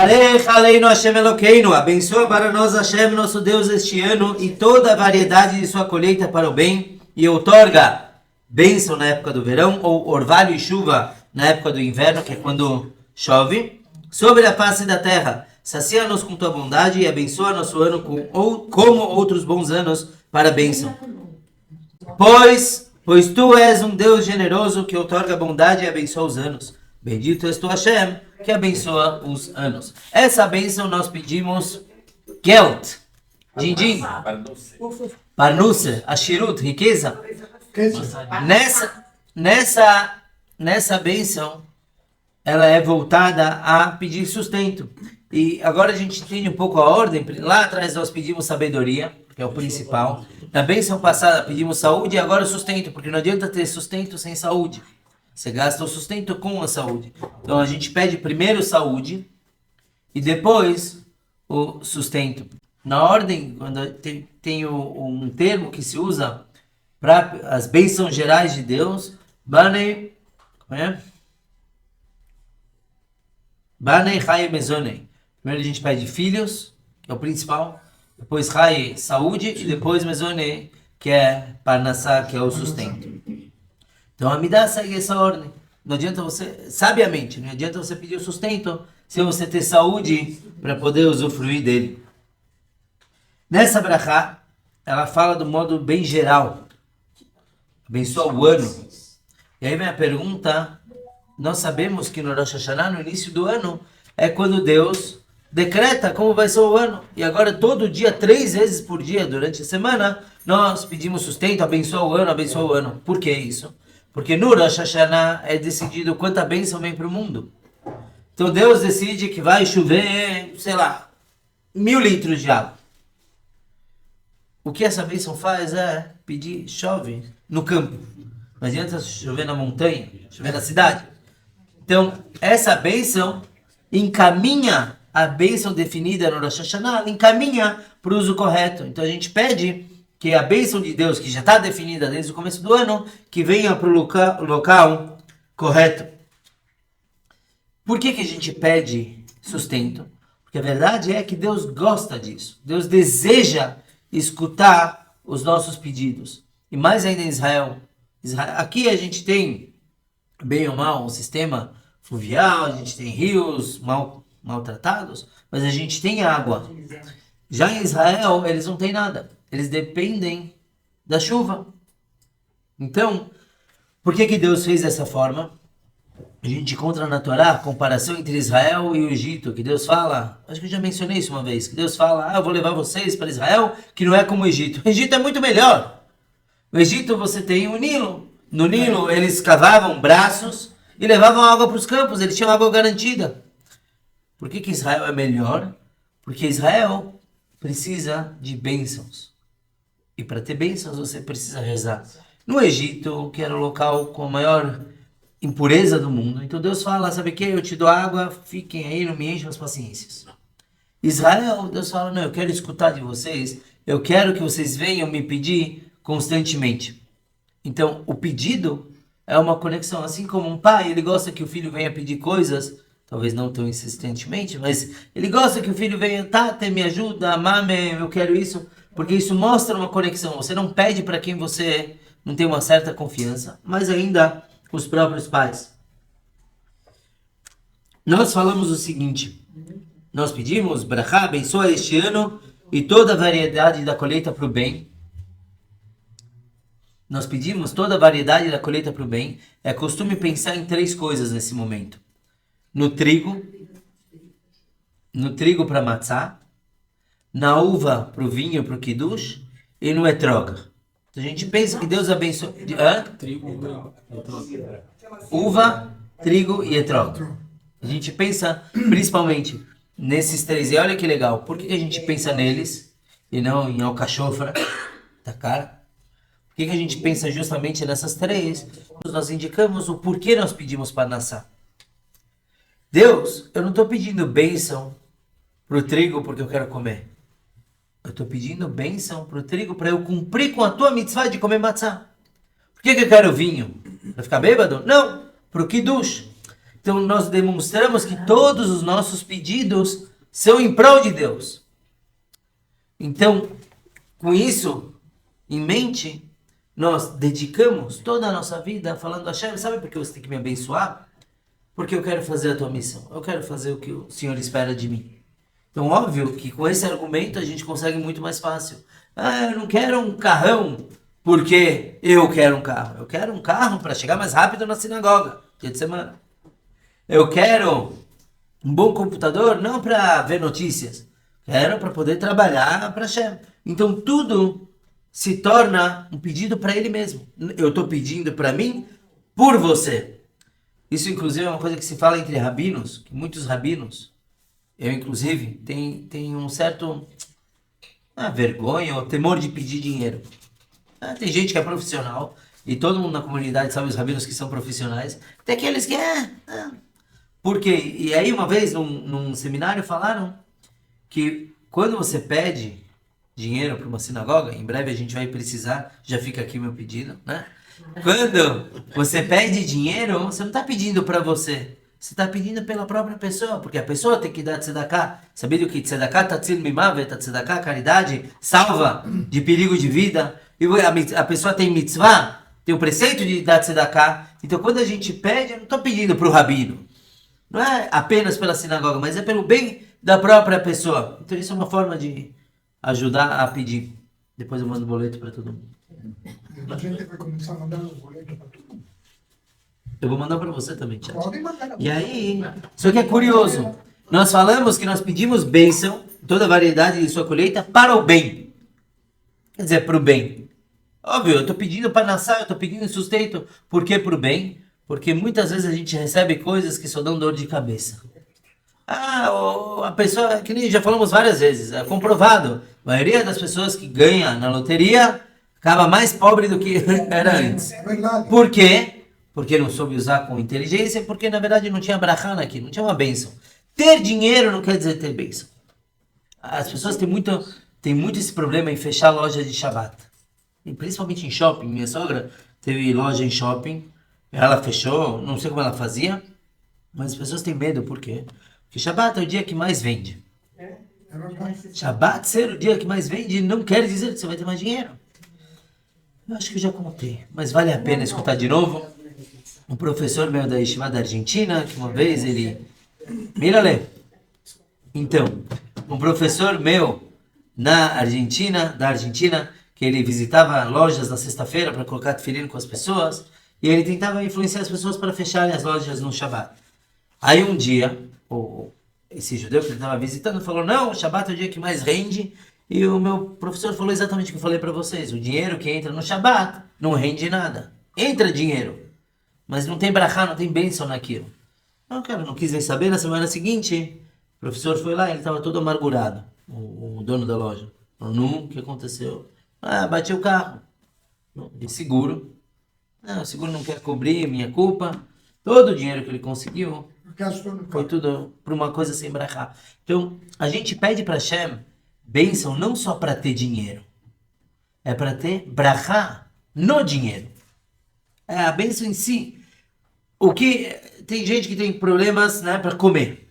Yivarech Aleinu Hashem Elokeinu, abençoa para nós Hashem, nosso Deus, este ano e toda a variedade de sua colheita para o bem e outorga bênção na época do verão ou orvalho e chuva na época do inverno, que é quando chove, sobre a face da terra. Sacia-nos com tua bondade e abençoa nosso ano como outros bons anos para a bênção. Pois tu és um Deus generoso que outorga bondade e abençoa os anos. Bendito és tu, Hashem, que abençoa os anos. Essa bênção nós pedimos Geld, din-din, Parnusse, Ashirut, riqueza. Nessa bênção, ela é voltada a pedir sustento. E agora a gente entende um pouco a ordem. Lá atrás nós pedimos sabedoria, que é o principal. Na bênção passada pedimos saúde e agora sustento, porque não adianta ter sustento sem saúde. Você gasta o sustento com a saúde. Então a gente pede primeiro saúde e depois o sustento. Na ordem, quando tem um termo que se usa para as bênçãos gerais de Deus, Banei Chai Mezonei. Primeiro a gente pede filhos, que é o principal. Depois Chai, saúde. E depois Mezonei, que é Parnassá, que é o sustento. Então a Midá segue essa ordem. Não adianta você, sabiamente, não adianta você pedir o sustento se você ter saúde para poder usufruir dele. Nessa brachá, ela fala do modo bem geral. Abençoa o ano. E aí vem a pergunta, nós sabemos que no Rosh Hashanah, no início do ano, é quando Deus decreta como vai ser o ano. E agora todo dia, 3 vezes por dia, durante a semana, nós pedimos sustento, abençoa o ano, abençoa o ano. Por que isso? Porque no Rosh Hashanah é decidido quanta bênção vem para o mundo. Então Deus decide que vai chover, 1000 litros de água. O que essa bênção faz é pedir, chove no campo. Não adianta chover na montanha, chover na cidade. Então, essa bênção encaminha a bênção definida no Rosh Hashanah, encaminha para o uso correto. Então a gente pede que a bênção de Deus, que já está definida desde o começo do ano, que venha para o local correto. Por que a gente pede sustento? Porque a verdade é que Deus gosta disso. Deus deseja escutar os nossos pedidos. E mais ainda em Israel. Aqui a gente tem, bem ou mal, um sistema fluvial, a gente tem rios maltratados, mas a gente tem água. Já em Israel, eles não têm nada. Eles dependem da chuva. Então, por que Deus fez dessa forma? A gente encontra na Torá a comparação entre Israel e o Egito, que Deus fala, acho que eu já mencionei isso uma vez, que Deus fala, eu vou levar vocês para Israel, que não é como o Egito. O Egito é muito melhor. No Egito você tem o Nilo. No Nilo eles cavavam braços e levavam água para os campos, eles tinham água garantida. Por que Israel é melhor? Porque Israel precisa de bênçãos. E para ter bênçãos você precisa rezar. No Egito, que era o local com a maior impureza do mundo, então Deus fala, sabe o que? Eu te dou água, fiquem aí, não me enchem as paciências. Israel, Deus fala, não, eu quero escutar de vocês, eu quero que vocês venham me pedir constantemente. Então, o pedido é uma conexão, assim como um pai, ele gosta que o filho venha pedir coisas, talvez não tão insistentemente, mas ele gosta que o filho venha, Tate, me ajuda, mame, eu quero isso, porque isso mostra uma conexão. Você não pede para quem você não tem uma certa confiança, mas ainda os próprios pais. Nós falamos o seguinte, nós pedimos, Brachá, abençoa este ano e toda a variedade da colheita para o bem. Nós pedimos toda a variedade da colheita para o bem. É costume pensar em 3 coisas nesse momento. No trigo para matzá, na uva para o vinho, para o kiddush, e no etrog. Então a gente pensa que Deus abençoa... Uva, trigo e etrog. A gente pensa principalmente nesses 3. E olha que legal. Por que a gente pensa neles e não em alcachofra, tacar? Por que a gente pensa justamente nessas 3? Nós indicamos o porquê nós pedimos parnassá. Deus, eu não estou pedindo bênção para o trigo porque eu quero comer. Eu estou pedindo bênção para o trigo para eu cumprir com a tua mitzvah de comer matzá. Por que eu quero vinho? Para ficar bêbado? Não, para o kiddush. Então nós demonstramos que todos os nossos pedidos são em prol de Deus. Então, com isso em mente, nós dedicamos toda a nossa vida falando a Hashem, sabe por que você tem que me abençoar? Porque eu quero fazer a tua missão. Eu quero fazer o que o Senhor espera de mim. Então, óbvio que com esse argumento a gente consegue muito mais fácil. Eu não quero um carrão porque eu quero um carro. Eu quero um carro para chegar mais rápido na sinagoga, dia de semana. Eu quero um bom computador, não para ver notícias. Quero para poder trabalhar para Hashem. Então, tudo se torna um pedido para ele mesmo. Eu estou pedindo para mim por você. Isso, inclusive, é uma coisa que se fala entre rabinos, que muitos rabinos, eu, inclusive, tem um certo vergonha ou temor de pedir dinheiro. Tem gente que é profissional, e todo mundo na comunidade sabe os rabinos que são profissionais. Tem aqueles que Por quê? E aí, uma vez, num seminário, falaram que quando você pede dinheiro para uma sinagoga, em breve a gente vai precisar, já fica aqui o meu pedido, né? Quando você pede dinheiro, você não está pedindo para você. Você está pedindo pela própria pessoa, porque a pessoa tem que dar tzedakah. Sabia que tzedakah, tatzil mimavet, tzedakah, caridade, salva de perigo de vida. E a pessoa tem mitzvah, tem o preceito de dar tzedakah. Então quando a gente pede, eu não estou pedindo para o rabino. Não é apenas pela sinagoga, mas é pelo bem da própria pessoa. Então isso é uma forma de ajudar a pedir. Depois eu mando boleto para todo mundo. A gente vai começar a mandar os boletos para todo mundo. Eu vou mandar para você também, Tiago. Pode mandar. E aí, só que é curioso. Nós falamos que nós pedimos bênção, toda a variedade de sua colheita, para o bem. Quer dizer, para o bem. Óbvio, eu estou pedindo para nascer, eu estou pedindo sustento. Por que para o bem? Porque muitas vezes a gente recebe coisas que só dão dor de cabeça. A pessoa, que nem já falamos várias vezes, é comprovado. A maioria das pessoas que ganha na loteria acaba mais pobre do que era antes. Por quê? Porque não soube usar com inteligência, porque na verdade não tinha brachá naquilo, não tinha uma bênção. Ter dinheiro não quer dizer ter bênção. As pessoas têm muito esse problema em fechar loja de Shabbat. E principalmente em shopping. Minha sogra teve loja em shopping, ela fechou, não sei como ela fazia, mas as pessoas têm medo, por quê? Porque Shabbat é o dia que mais vende. Shabbat ser o dia que mais vende não quer dizer que você vai ter mais dinheiro. Eu acho que eu já contei, mas vale a pena escutar de novo. Um professor meu da Yeshiva da Argentina, que uma vez ele... Mírale! Então, um professor meu da Argentina, que ele visitava lojas na sexta-feira para colocar tefilim com as pessoas, e ele tentava influenciar as pessoas para fecharem as lojas no Shabbat. Aí um dia, esse judeu que ele estava visitando falou, não, o Shabbat é o dia que mais rende, e o meu professor falou exatamente o que eu falei para vocês, o dinheiro que entra no Shabbat não rende nada. Entra dinheiro, mas não tem brachá, não tem bênção naquilo. Não, cara, não quis nem saber. Na semana seguinte, o professor foi lá, ele estava todo amargurado, o dono da loja. Falou, o que aconteceu? Bati o carro. De seguro. O seguro não quer cobrir minha culpa. Todo o dinheiro que ele conseguiu foi tudo por uma coisa sem brachá. Então, a gente pede para Hashem bênção não só para ter dinheiro. É para ter brachá no dinheiro. É a bênção em si. Tem gente que tem problemas, né, para comer.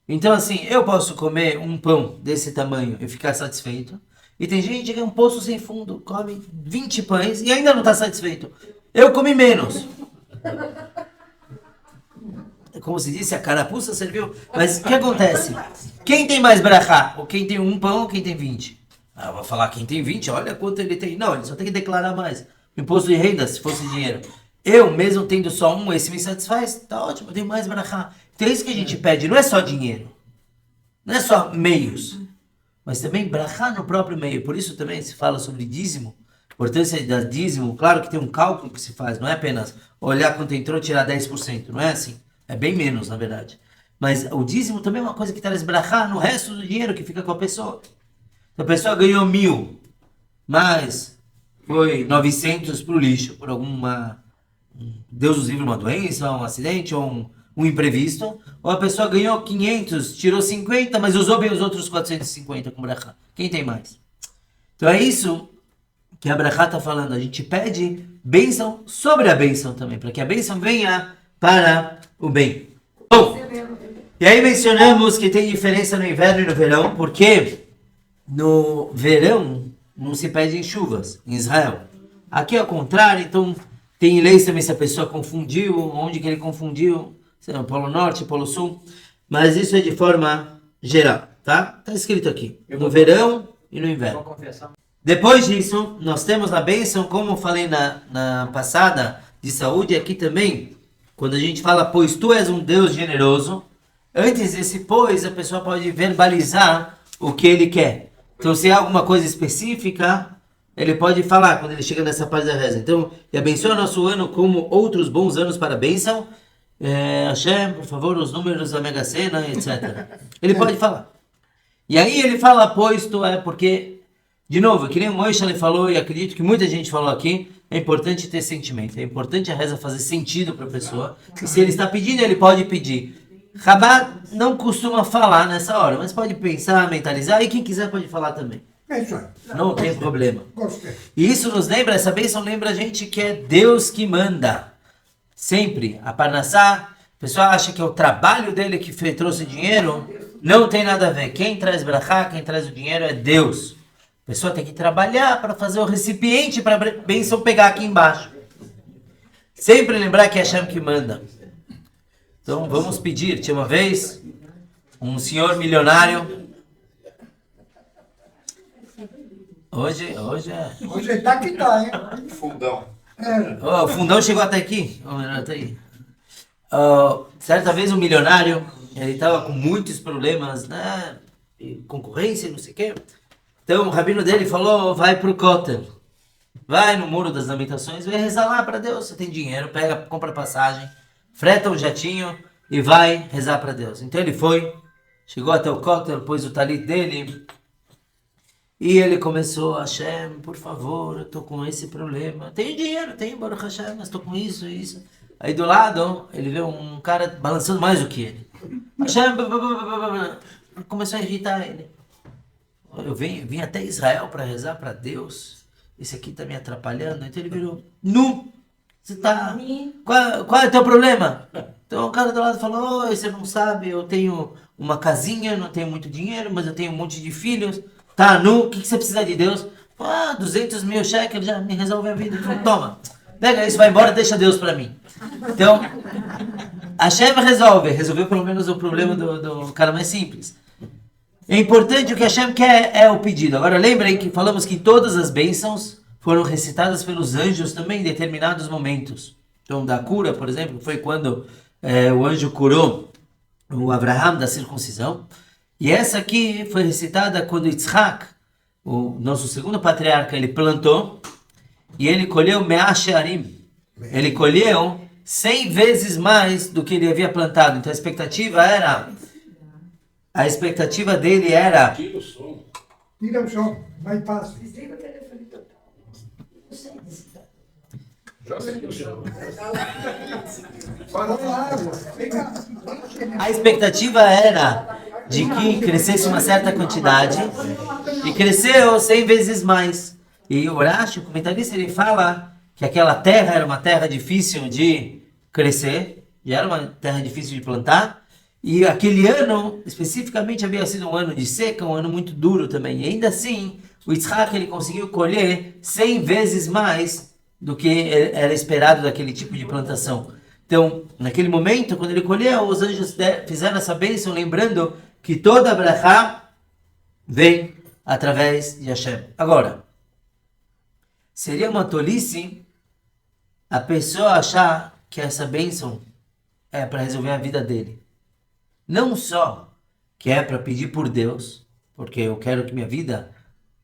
Então, assim, eu posso comer um pão desse tamanho e ficar satisfeito. E tem gente que é um poço sem fundo, come 20 pães e ainda não está satisfeito. Eu comi menos. Como se disse, a carapuça serviu. Mas o que acontece? Quem tem mais brachá? Ou quem tem um pão ou quem tem 20? Eu vou falar quem tem 20, olha quanto ele tem. Não, ele só tem que declarar mais. Imposto de renda, se fosse dinheiro. Eu, mesmo tendo só um, esse me satisfaz. Tá ótimo, eu tenho mais brachá. Então é isso que a gente pede, não é só dinheiro. Não é só meios. Mas também brachá no próprio meio. Por isso também se fala sobre dízimo. A importância do dízimo, claro que tem um cálculo que se faz. Não é apenas olhar quanto entrou e tirar 10%. Não é assim. É bem menos, na verdade. Mas o dízimo também é uma coisa que traz brachá no resto do dinheiro que fica com a pessoa. Se a pessoa ganhou 1.000, mas foi 900 para o lixo, por alguma... Deus nos livre, uma doença, um acidente ou um imprevisto. Ou a pessoa ganhou 500, tirou 50, mas usou bem os outros 450 com brachá. Quem tem mais? Então é isso que a brachá está falando. A gente pede bênção sobre a bênção também, para que a bênção venha para o bem. E aí mencionamos que tem diferença no inverno e no verão, porque no verão não se pedem chuvas em Israel. Aqui é ao contrário, então tem leis também se a pessoa confundiu, onde que ele confundiu, se é no Polo Norte, Polo Sul, mas isso é de forma geral, tá? Tá escrito aqui, no verão e no inverno. Depois disso, nós temos a bênção, como eu falei na passada, de saúde, aqui também, quando a gente fala, pois tu és um Deus generoso, antes desse pois, a pessoa pode verbalizar o que ele quer. Então, se é alguma coisa específica, ele pode falar quando ele chega nessa parte da reza. Então, e abençoa nosso ano como outros bons anos para a bênção. Hashem, por favor, os números da Mega Sena, etc. Ele pode falar. E aí ele fala, pois tu é, porque, de novo, que nem o Moishe ele falou, e acredito que muita gente falou aqui, é importante ter sentimento. É importante a reza fazer sentido para a pessoa. E se ele está pedindo, ele pode pedir. Rabat não costuma falar nessa hora, mas pode pensar, mentalizar, e quem quiser pode falar também. É isso aí. Não tem problema. Gostei. E isso nos lembra, essa bênção lembra a gente que é Deus que manda. Sempre. A Parnassá, o pessoal acha que é o trabalho dele que trouxe dinheiro, não tem nada a ver. Quem traz brachá, quem traz o dinheiro é Deus. A pessoa tem que trabalhar para fazer o recipiente para a bênção pegar aqui embaixo. Sempre lembrar que é Hashem que manda. Então vamos pedir. Tinha uma vez um senhor milionário. Hoje é... Hoje tá que tá, hein? Fundão. O fundão chegou até aqui. Até aí. Certa vez um milionário, ele estava com muitos problemas, né? Concorrência, não sei o quê. Então o rabino dele falou, vai pro Kotel. Vai no Muro das Lamentações, vai rezar lá para Deus. Você tem dinheiro, pega, compra passagem, freta um jatinho e vai rezar para Deus. Então ele foi, chegou até o Kotel, pôs o talit dele e ele começou, Hashem, por favor, eu tô com esse problema. Tenho dinheiro, tenho Baruch Hashem, mas tô com isso e isso. Aí do lado, ele vê um cara balançando mais do que ele. Hashem, começou a irritar ele. Eu vim até Israel para rezar para Deus. Esse aqui tá me atrapalhando. Então ele virou, nu, você tá... Qual é o teu problema? Então o cara do lado falou, você não sabe, eu tenho uma casinha, não tenho muito dinheiro, mas eu tenho um monte de filhos. Tá, nu, o que você precisa de Deus? 200 mil shekels já me resolve a vida. Ele falou, toma, pega isso, vai embora, deixa Deus para mim. Então, Hashem resolveu pelo menos o problema do cara mais simples. É importante, o que Hashem quer é o pedido. Agora lembrem que falamos que todas as bênçãos foram recitadas pelos anjos também em determinados momentos. Então, da cura, por exemplo, foi quando o anjo curou o Abraham da circuncisão. E essa aqui foi recitada quando Yitzhak, o nosso segundo patriarca, ele plantou e ele colheu Me'ah She'arim. Ele colheu 100 vezes mais do que ele havia plantado. Então a expectativa dele era... Tira o som. Tira o som, mais fácil. Joga aqui o som. Parou a água. Vem cá. A expectativa era de que crescesse uma certa quantidade e cresceu 100 vezes mais. E o Rashi, o comentarista, ele fala que aquela terra era uma terra difícil de crescer, já era uma terra difícil de plantar, e aquele ano, especificamente, havia sido um ano de seca, um ano muito duro também. E ainda assim, o Yitzhak ele conseguiu colher 100 vezes mais do que era esperado daquele tipo de plantação. Então, naquele momento, quando ele colheu, os anjos fizeram essa bênção, lembrando que toda a brachá vem através de Hashem. Agora, seria uma tolice a pessoa achar que essa bênção é para resolver a vida dele. Não só que é para pedir por Deus, porque eu quero que minha vida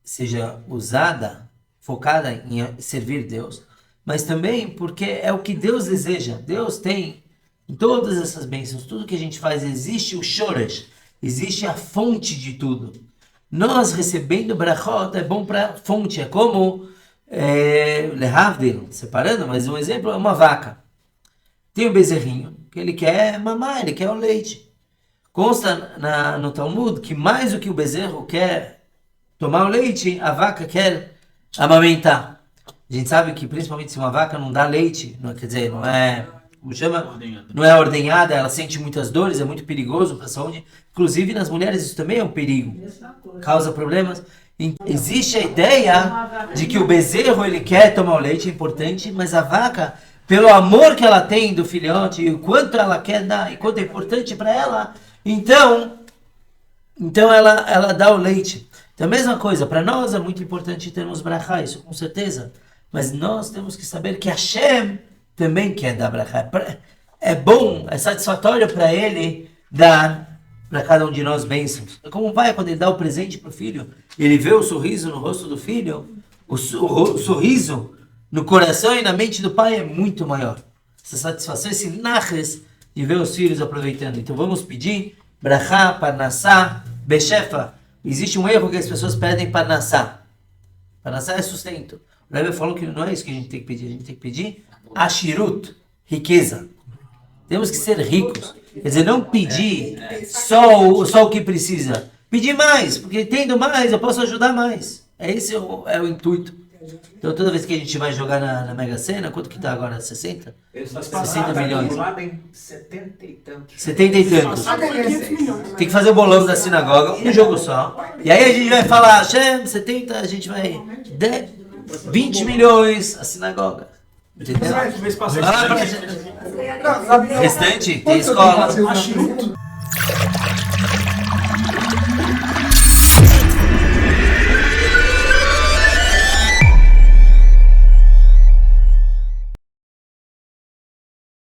seja usada, focada em servir Deus, mas também porque é o que Deus deseja. Deus tem, em todas essas bênçãos, tudo que a gente faz, existe o shoresh, existe a fonte de tudo. Nós recebendo brachot é bom para a fonte, é como lehavdil, separando, mas um exemplo é uma vaca. Tem um bezerrinho que ele quer mamar, ele quer o leite. Consta no Talmud que mais do que o bezerro quer tomar o leite, a vaca quer amamentar. A gente sabe que principalmente se uma vaca não dá leite, não, quer dizer, não é como chama? Não é ordenhada, ela sente muitas dores, é muito perigoso para a saúde. Inclusive nas mulheres isso também é um perigo, causa problemas. Existe a ideia de que o bezerro ele quer tomar o leite, é importante, mas a vaca, pelo amor que ela tem do filhote, e o quanto ela quer dar, e quanto é importante para ela, então ela dá o leite. Então a mesma coisa, para nós é muito importante termos brachá, isso com certeza, mas nós temos que saber que Hashem também quer dar brachá. É bom, é satisfatório para ele dar para cada um de nós bênçãos. É como um pai, quando ele dá o presente para o filho, ele vê o sorriso no rosto do filho, o sorriso no coração e na mente do pai é muito maior. Essa satisfação, esse nachas de ver os filhos aproveitando. Então vamos pedir brachá, parnassá, bechefa. Existe um erro que as pessoas pedem parnassá. Parnassá é sustento. O Rebbe falou que não é isso que a gente tem que pedir. A gente tem que pedir ashirut, riqueza. Temos que ser ricos. Quer dizer, não pedir só o que precisa. Pedir mais, porque tendo mais, eu posso ajudar mais. Esse é o intuito. Então, toda vez que a gente vai jogar na Mega Sena, quanto que está agora? 60? 60 milhões. 70 e tantos. 70 e tantos. Tem que fazer o bolão da sinagoga, um jogo só. E aí a gente vai falar, Hashem, 70, a gente vai... 20 milhões a sinagoga. Entendeu? Restante, tem escola.